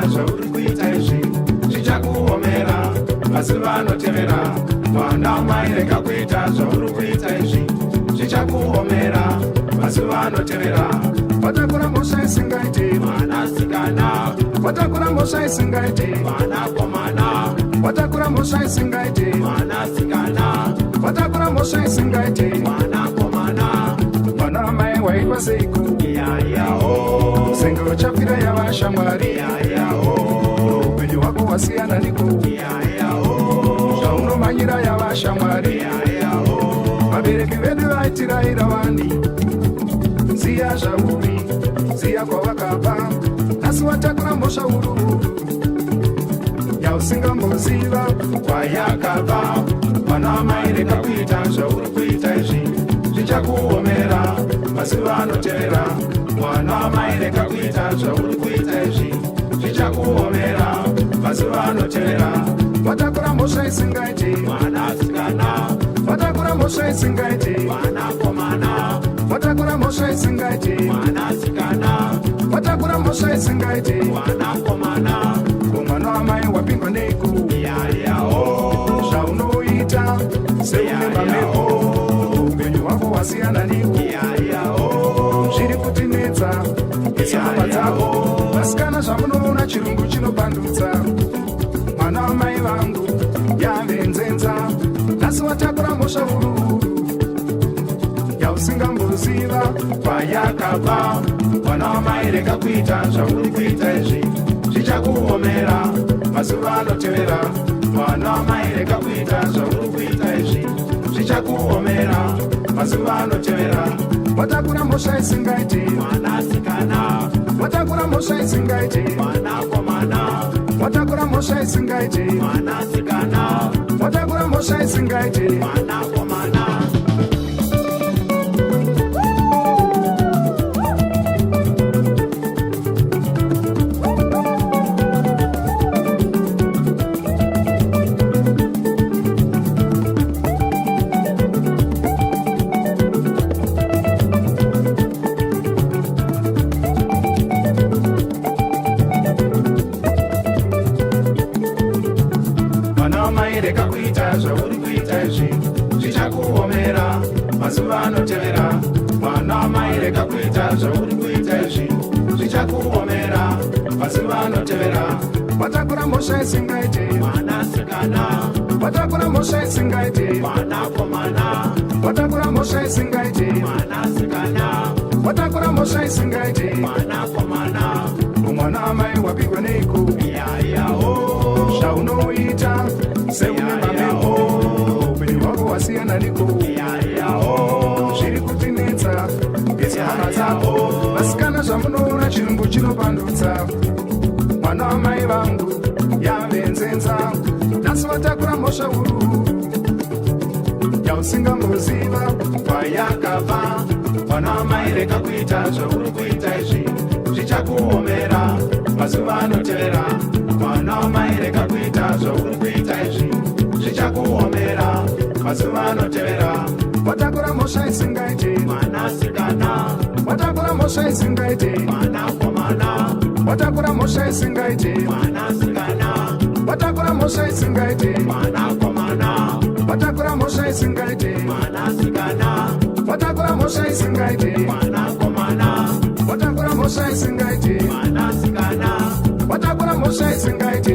zvauri kuita izvi zvichakuomera, asi vanotevera. Mwana mai rega kuita zvauri kuita izvi zvichakuomera, asi vanotevera. Watakura mhosva isingaiti mwanasikana, watakura mhosva isingaiti mwanakomana, watakura mhosva isingaiti mwanasikana, watakura mhosva isingaiti mwanakomana. Mwana mai waitwa seiko yayaho, sengo chapira yavashamwari yayaho, upenyu hwako wasiyana niko yayaho, zvaunomanyira yavashamwari yayaho. Vabereki vedu vaitiraira vandi, ziya zvauri, ziya kwavakabva, asi watakura mhosva huru yausingamboziva kwayakabva. Mwana mai rega kuita zvauri kuita izvi zvichakuomera, asi vanotevera. Mwana mai rega kuita zvauri kuita izvi zvichakuomera, asi vanotevera. Watakura mhosva isingaiti mwanasikana, watakura mhosva isingaiti mwanakomana, watakura mhosva isingaiti mwanasikana, watakura mhosva isingaiti mwanakomana. Mwana wamai wapindwa neiko yayaho, zvaunoita seune mamepo, upenyu hwako wasiyana niko yayaho, zviri kutinetsa isahamba dzako. Vasikana zvamunoona chirungu chinopandutsa, mwana wamai vangu yavenzenza, asi watakura mhosva huru yausingamboziva kwayakabva. Mwana wamai rega kuita zvauri kuita izvi zvichakuomera, asi vanotevera. Mwana wamai rega kuita zvauri kuita izvi zvichakuomera, asi vanotevera. Watakura mhosva isingaiti mwanasikana, watakura mhosva isingaiti mwanakomana, watakura mhosva isingaiti mwanasikana, watakura mhosva isingaiti mwanakomana. Rega kuita zvauri kuita izvi zvichakuomera, asi vanotevera. Mwana mai rega kuita zvauri kuita izvi zvichakuomera, asi vanotevera. Watakura mhosva isingaiti mwanasikana, watakura mhosva isingaiti mwanakomana, watakura mhosva isingaiti mwanasikana, watakura mhosva isingaiti mwanakomana. Mwana mai wapindwa neiko yayaho, zvaunoita seune mamepo, upenyu hwako wasiyana niko yayaho, zviri kutinetsa isahamba dzako. Vasikana zvamunoona chirungu chinopandutsa, mwana wamai vangu yavenzenza, asi watakura mhosva huru yausingamboziva kwayakabva. Mwana wamai rega kuita zvauri kuita izvi zvichakuomera, asi vanotevera. Mwana wamai rega kuita zvauri kuita izvi zvichakuomera, asi vanotevera. Watakura mhosva isingaiti mwanasikana, watakura mhosva isingaiti mwanakomana, watakura mhosva isingaiti mwanasikana, watakura mhosva isingaiti mwanakomana, watakura mhosva isingaiti mwanasikana, watakura mhosva isingaiti mwanakomana, watakura mhosva isingaiti mwanasikana, watakura mhosva isingaiti